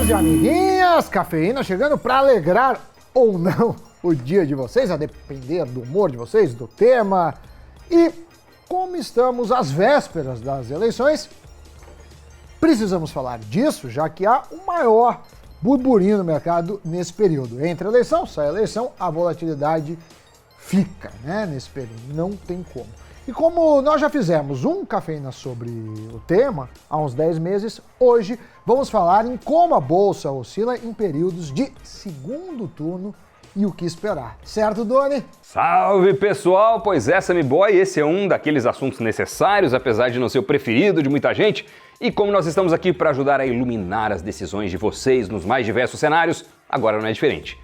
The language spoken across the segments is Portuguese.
amiguinhos e amiguinhas, cafeína chegando para alegrar ou não o dia de vocês, a depender do humor de vocês, do tema. E como estamos às vésperas das eleições, precisamos falar disso, já que há o maior burburinho no mercado nesse período. Entre a eleição, sai a eleição, a volatilidade fica, né, nesse período, não tem como. E como nós já fizemos um Cafeína sobre o tema há uns 10 meses, hoje vamos falar em como a Bolsa oscila em períodos de segundo turno e o que esperar. Certo, Doni? Salve, pessoal! Pois é, Sammy Boy, esse é um daqueles assuntos necessários, apesar de não ser o preferido de muita gente. E como nós estamos aqui para ajudar a iluminar as decisões de vocês nos mais diversos cenários, agora não é diferente.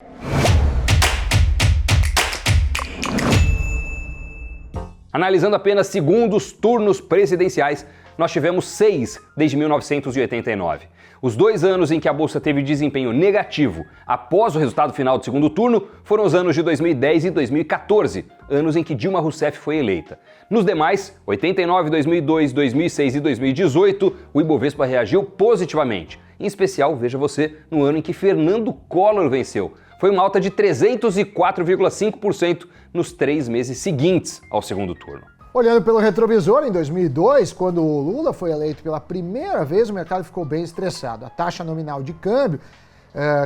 Analisando apenas segundos turnos presidenciais, nós tivemos 6 desde 1989. Os 2 anos em que a Bolsa teve desempenho negativo após o resultado final do segundo turno foram os anos de 2010 e 2014, anos em que Dilma Rousseff foi eleita. Nos demais, 89, 2002, 2006 e 2018, o Ibovespa reagiu positivamente. Em especial, veja você, no ano em que Fernando Collor venceu. Foi uma alta de 304,5% nos 3 meses seguintes ao segundo turno. Olhando pelo retrovisor, em 2002, quando o Lula foi eleito pela primeira vez, o mercado ficou bem estressado. A taxa nominal de câmbio,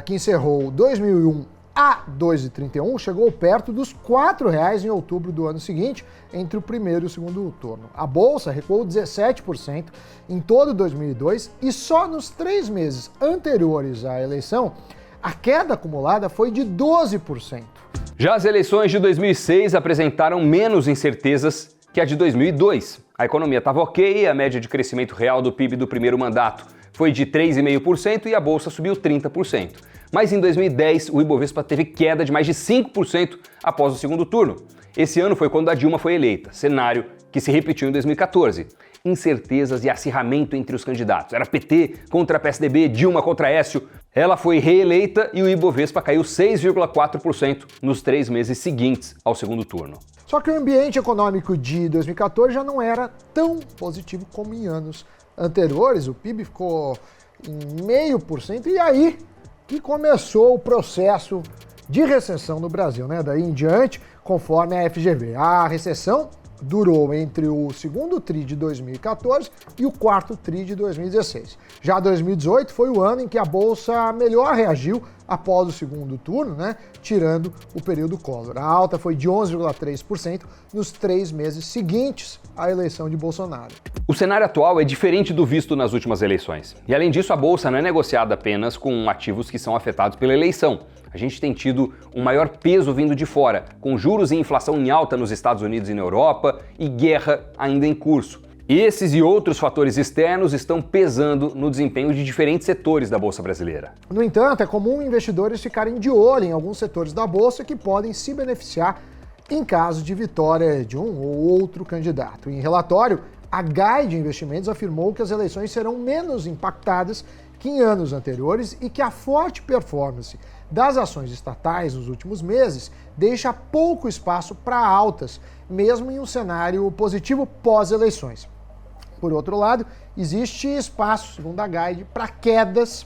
que encerrou 2001 a 2,31, chegou perto dos R$ 4,00 em outubro do ano seguinte, entre o primeiro e o segundo turno. A Bolsa recuou 17% em todo 2002 e só nos 3 meses anteriores à eleição, a queda acumulada foi de 12%. Já as eleições de 2006 apresentaram menos incertezas que a de 2002. A economia estava ok, a média de crescimento real do PIB do primeiro mandato foi de 3,5% e a Bolsa subiu 30%. Mas em 2010, o Ibovespa teve queda de mais de 5% após o segundo turno. Esse ano foi quando a Dilma foi eleita, cenário que se repetiu em 2014. Incertezas e acirramento entre os candidatos. Era PT contra PSDB, Dilma contra Aécio. Ela foi reeleita e o Ibovespa caiu 6,4% nos 3 meses seguintes ao segundo turno. Só que o ambiente econômico de 2014 já não era tão positivo como em anos anteriores. O PIB ficou em 0,5% e aí que começou o processo de recessão no Brasil, né? Daí em diante, conforme a FGV. A recessão durou entre o segundo TRI de 2014 e o quarto TRI de 2016. Já 2018 foi o ano em que a Bolsa melhor reagiu após o segundo turno, né, tirando o período Collor. A alta foi de 11,3% nos 3 meses seguintes à eleição de Bolsonaro. O cenário atual é diferente do visto nas últimas eleições. E além disso, a Bolsa não é negociada apenas com ativos que são afetados pela eleição. A gente tem tido um maior peso vindo de fora, com juros e inflação em alta nos Estados Unidos e na Europa e guerra ainda em curso. Esses e outros fatores externos estão pesando no desempenho de diferentes setores da Bolsa brasileira. No entanto, é comum investidores ficarem de olho em alguns setores da Bolsa que podem se beneficiar em caso de vitória de um ou outro candidato. Em relatório, a Guide Investimentos afirmou que as eleições serão menos impactadas que em anos anteriores e que a forte performance das ações estatais nos últimos meses deixa pouco espaço para altas, mesmo em um cenário positivo pós-eleições. Por outro lado, existe espaço, segundo a Guide, para quedas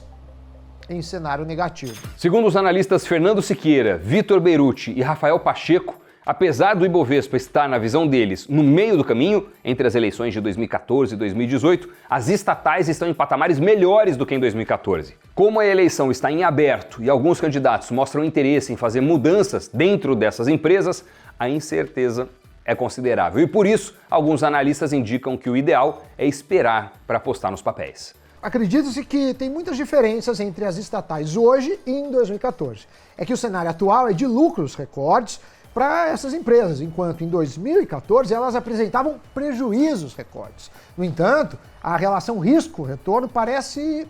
em cenário negativo. Segundo os analistas Fernando Siqueira, Vitor Beruti e Rafael Pacheco, apesar do Ibovespa estar, na visão deles, no meio do caminho, entre as eleições de 2014 e 2018, as estatais estão em patamares melhores do que em 2014. Como a eleição está em aberto e alguns candidatos mostram interesse em fazer mudanças dentro dessas empresas, a incerteza é considerável. E por isso, alguns analistas indicam que o ideal é esperar para apostar nos papéis. Acredita-se que tem muitas diferenças entre as estatais hoje e em 2014. É que o cenário atual é de lucros recordes para essas empresas, enquanto em 2014 elas apresentavam prejuízos recordes. No entanto, a relação risco-retorno parece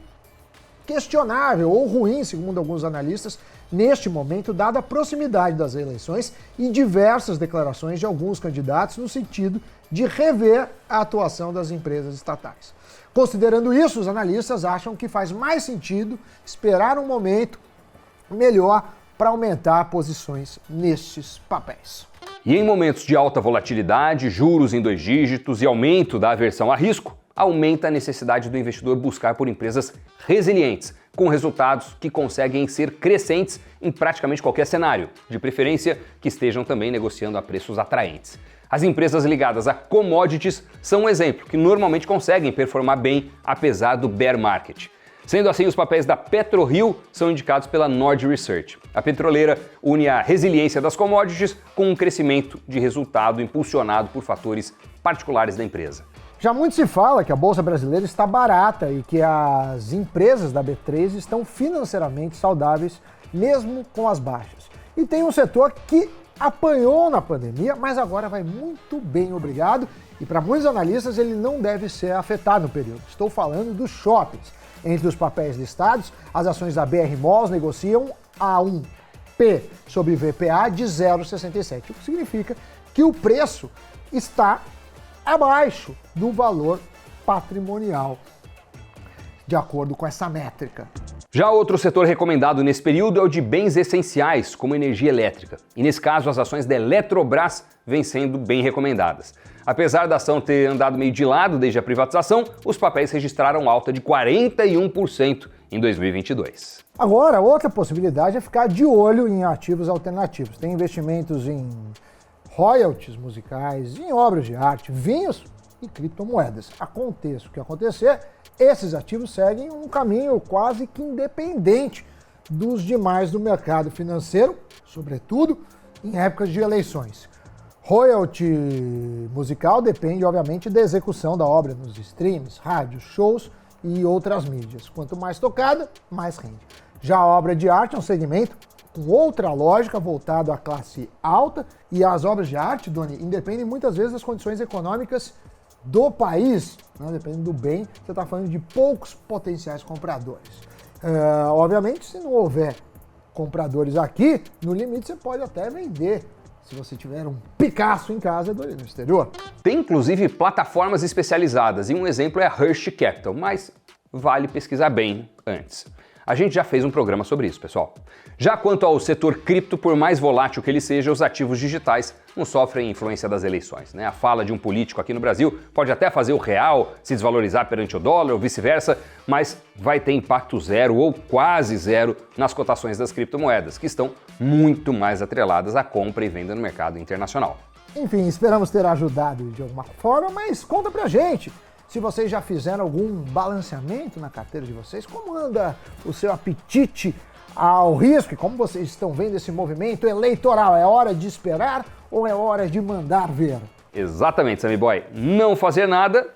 questionável ou ruim, segundo alguns analistas, neste momento, dada a proximidade das eleições e diversas declarações de alguns candidatos no sentido de rever a atuação das empresas estatais. Considerando isso, os analistas acham que faz mais sentido esperar um momento melhor para aumentar posições nestes papéis. E em momentos de alta volatilidade, juros em 2 dígitos e aumento da aversão a risco, aumenta a necessidade do investidor buscar por empresas resilientes, com resultados que conseguem ser crescentes em praticamente qualquer cenário, de preferência que estejam também negociando a preços atraentes. As empresas ligadas a commodities são um exemplo, que normalmente conseguem performar bem apesar do bear market. Sendo assim, os papéis da PetroRio são indicados pela Nord Research. A petroleira une a resiliência das commodities com um crescimento de resultado impulsionado por fatores particulares da empresa. Já muito se fala que a Bolsa Brasileira está barata e que as empresas da B3 estão financeiramente saudáveis, mesmo com as baixas. E tem um setor que apanhou na pandemia, mas agora vai muito bem, obrigado. E para muitos analistas ele não deve ser afetado no período. Estou falando dos shoppings. Entre os papéis listados, as ações da BR Malls negociam a um P sobre VPA de 0,67, o que significa que o preço está abaixo do valor patrimonial, de acordo com essa métrica. Já outro setor recomendado nesse período é o de bens essenciais, como energia elétrica. E nesse caso, as ações da Eletrobras vêm sendo bem recomendadas. Apesar da ação ter andado meio de lado desde a privatização, os papéis registraram alta de 41% em 2022. Agora, outra possibilidade é ficar de olho em ativos alternativos. Tem investimentos em royalties musicais, em obras de arte, vinhos e criptomoedas. Aconteça o que acontecer, esses ativos seguem um caminho quase que independente dos demais do mercado financeiro, sobretudo em épocas de eleições. Royalty musical depende, obviamente, da execução da obra nos streams, rádios, shows e outras mídias. Quanto mais tocada, mais rende. Já a obra de arte é um segmento com outra lógica, voltado à classe alta, e as obras de arte, Doni, independem muitas vezes das condições econômicas do país, né? Dependendo do bem, você está falando de poucos potenciais compradores. Obviamente, se não houver compradores aqui, no limite você pode até vender, se você tiver um Picasso em casa no exterior. Tem inclusive plataformas especializadas, e um exemplo é a Hearst Capital, mas vale pesquisar bem antes. A gente já fez um programa sobre isso, pessoal. Já quanto ao setor cripto, por mais volátil que ele seja, os ativos digitais não sofrem influência das eleições, né? A fala de um político aqui no Brasil pode até fazer o real se desvalorizar perante o dólar ou vice-versa, mas vai ter impacto zero ou quase zero nas cotações das criptomoedas, que estão muito mais atreladas à compra e venda no mercado internacional. Enfim, esperamos ter ajudado de alguma forma, mas conta pra gente. Se vocês já fizeram algum balanceamento na carteira de vocês, como anda o seu apetite ao risco e como vocês estão vendo esse movimento eleitoral? É hora de esperar ou é hora de mandar ver? Exatamente, Sammy Boy. Não fazer nada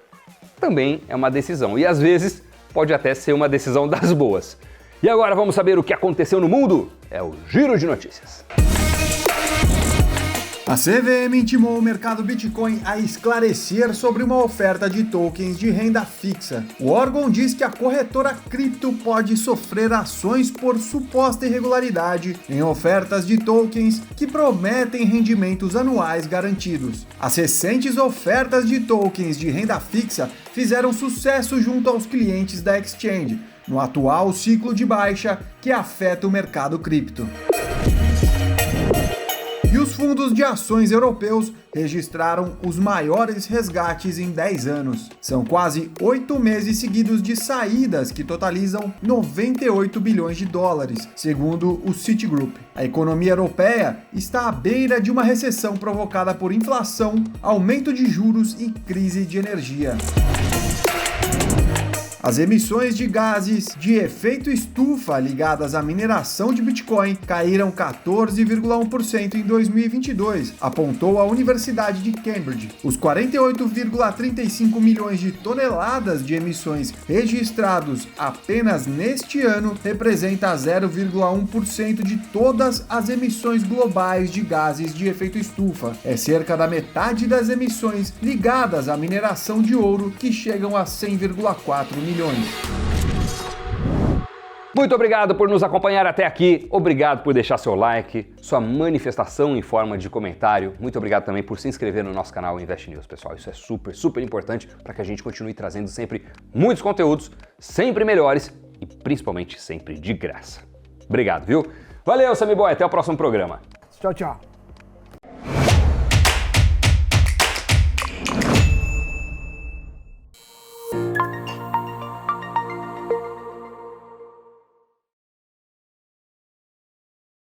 também é uma decisão e às vezes pode até ser uma decisão das boas. E agora vamos saber o que aconteceu no mundo? É o Giro de Notícias. A CVM intimou o mercado Bitcoin a esclarecer sobre uma oferta de tokens de renda fixa. O órgão diz que a corretora cripto pode sofrer ações por suposta irregularidade em ofertas de tokens que prometem rendimentos anuais garantidos. As recentes ofertas de tokens de renda fixa fizeram sucesso junto aos clientes da exchange, no atual ciclo de baixa que afeta o mercado cripto. E os fundos de ações europeus registraram os maiores resgates em 10 anos. São quase 8 meses seguidos de saídas que totalizam 98 bilhões de dólares, segundo o Citigroup. A economia europeia está à beira de uma recessão provocada por inflação, aumento de juros e crise de energia. As emissões de gases de efeito estufa ligadas à mineração de Bitcoin caíram 14,1% em 2022, apontou a Universidade de Cambridge. Os 48,35 milhões de toneladas de emissões registrados apenas neste ano representa 0,1% de todas as emissões globais de gases de efeito estufa. É cerca da metade das emissões ligadas à mineração de ouro, que chegam a 100,4 milhões. Muito obrigado por nos acompanhar até aqui, obrigado por deixar seu like, sua manifestação em forma de comentário, muito obrigado também por se inscrever no nosso canal Invest News, pessoal, isso é super importante para que a gente continue trazendo sempre muitos conteúdos, sempre melhores e principalmente sempre de graça. Obrigado, viu? Valeu, Sammy Boy, até o próximo programa. Tchau, tchau.